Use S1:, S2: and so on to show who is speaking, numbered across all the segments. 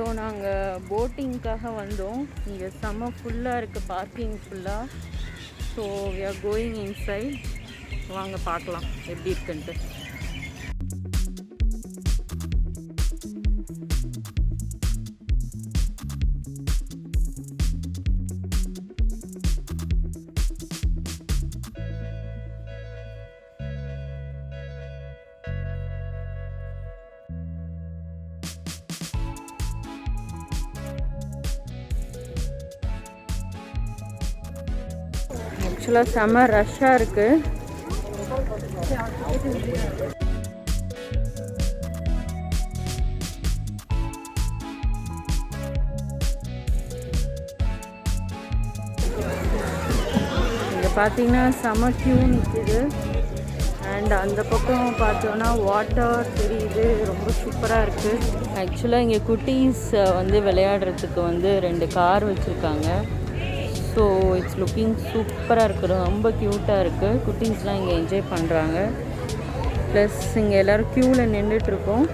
S1: So நாங்கள் போட்டிங்காக வந்தோம். இங்கே செம்ம ஃபுல்லாக இருக்குது, பார்க்கிங் ஃபுல்லாக. So we are going inside. வாங்க பார்க்கலாம் எப்படி இருக்குன்ட்டு. ஆக்சுவலாக செம்ம ரஷ்ஷாக இருக்குது. இங்கே பார்த்தீங்கன்னா செம்ம க்யூ நிற்குது. அண்ட் அந்த பக்கம் பார்த்தோன்னா வாட்டர் தெரியுது, ரொம்ப சூப்பராக இருக்குது. ஆக்சுவலாக இங்கே குட்டீஸ் வந்து விளையாடுறதுக்கு வந்து 2 கார் வச்சுருக்காங்க. ஸோ இட்ஸ் லுக்கிங் சூப்பராக இருக்குது, ரொம்ப க்யூட்டாக இருக்குது. குட்டீஸ்லாம் இங்கே என்ஜாய் பண்ணுறாங்க. ப்ளஸ் இங்கே எல்லோரும் க்யூவில் நின்றுட்டுருக்கோம்.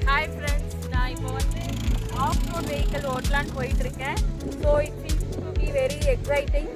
S1: Hi friends, நான் இப்போ வந்து ஆஃப்-ரோட் வெஹிக்கிள் ஓட்டலான்னு போயிட்டுருக்கேன். So it seems to be very exciting.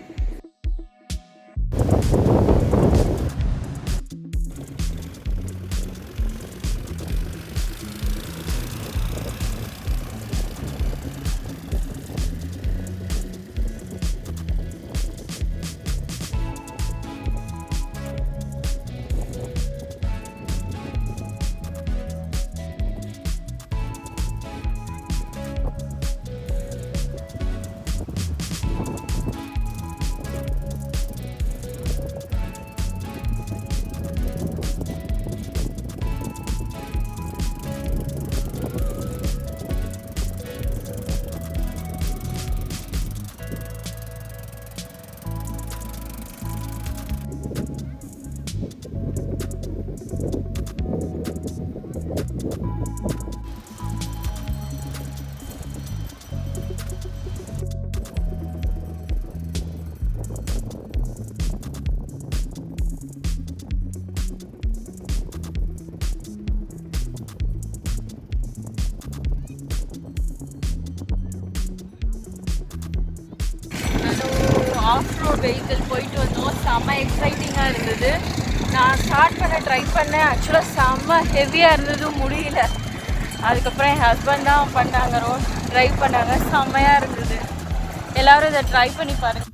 S1: Off road vehicle போயிட்டு வந்தோம். செம்ம எக்ஸைட்டிங்காக இருந்தது. நான் ஸ்டார்ட் ட்ரை பண்ணேன். ஆக்சுவலாக செம்ம ஹெவியாக இருந்தது, முடியல. அதுக்கப்புறம் என் ஹஸ்பண்ட் தான் பண்ணாங்க, ரோட் ட்ரைவ் பண்ணாங்க. செம்மையாக இருந்தது. எல்லோரும் இதை ட்ரை பண்ணி பாருங்கள்.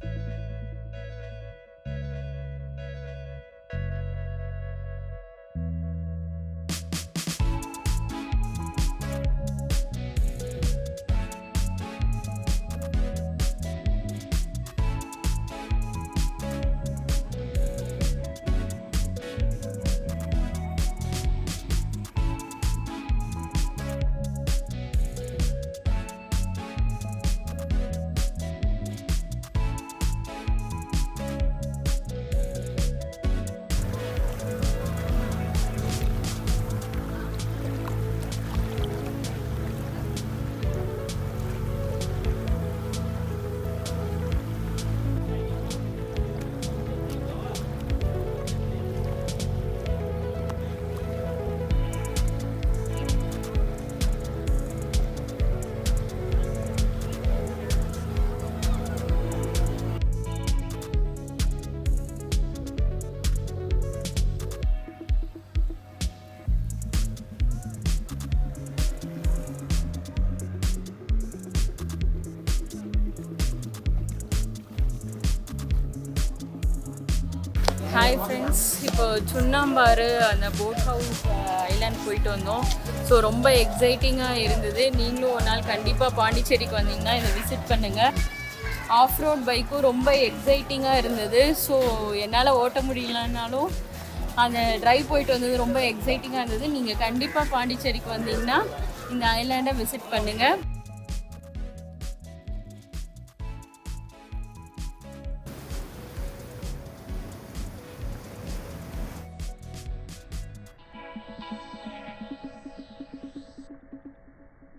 S1: ஹாய் ஃப்ரெண்ட்ஸ், இப்போ சுண்ணாம்பாறு அந்த போட் ஹவுஸ் ஐலாண்ட் போயிட்டு வந்தோம். ஸோ ரொம்ப எக்ஸைட்டிங்காக இருந்தது. நீங்களும் ஒரு நாள் கண்டிப்பாக பாண்டிச்சேரிக்கு வந்தீங்கன்னா இதை விசிட் பண்ணுங்கள். ஆஃப் ரோட் பைக்கும் ரொம்ப எக்ஸைட்டிங்காக இருந்தது. ஸோ என்னால் ஓட்ட முடியலனாலும் அந்த ட்ரைவ் போயிட்டு வந்தது ரொம்ப எக்ஸைட்டிங்காக இருந்தது. நீங்கள் கண்டிப்பாக பாண்டிச்சேரிக்கு வந்தீங்கன்னா இந்த ஐலாண்டை விசிட் பண்ணுங்கள்.